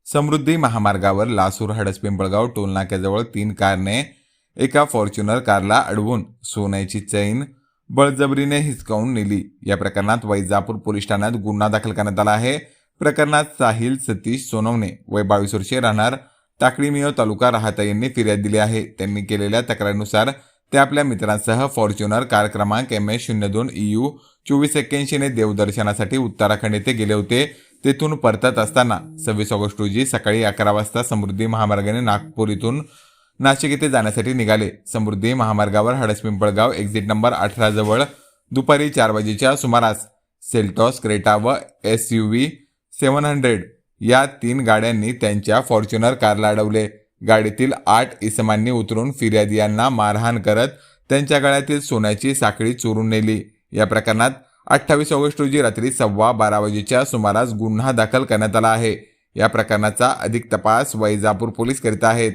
समृद्धी महामार्गावर लासूर हडसपिंपळगाव टोलनाक्याजवळ 3 कारने एका फॉर्च्युनर कारला अडवून सोन्याची चैन बळजबरीने हिसकावून नेली। या प्रकरणात वैजापूर पोलीस ठाण्यात गुन्हा दाखल करण्यात आला आहे। प्रकरणात साहिल सतीश सोनवणे वय 22 वर्षे राहणार टाकळीमियो तालुका राहता यांनी फिर्याद दिली आहे। त्यांनी केलेल्या तक्रारीनुसार ते आपल्या मित्रांसह फॉर्च्युनर कार क्रमांक MS02 EU 2481 ने देवदर्शनासाठी उत्तराखंड येथे गेले होते। तेथून परतत असताना 26 ऑगस्ट रोजी सकाळी 11 वाजता समृद्धी महामार्गाने नागपूर इथून नाशिक येथे जाण्यासाठी निघाले। समृद्धी महामार्गावर हडसपिंपळगाव एक्झिट नंबर 18 जवळ दुपारी 4 वाजेच्या सुमारास सेल्टॉस क्रेटा व SUV 700 या 3 गाड्यांनी त्यांच्या फॉर्च्युनर कारला अडवले। गाडीतील 8 इसमांनी उतरून फिर्यादियांना मारहाण करत त्यांच्या गळ्यातील सोन्याची साखळी चोरून नेली। या प्रकरणात 28 ऑगस्ट रोजी रात्री 12:15 वाजेच्या सुमारास गुन्हा दाखल करण्यात आला आहे। या प्रकरणाचा अधिक तपास वैजापूर पोलीस करीत आहेत।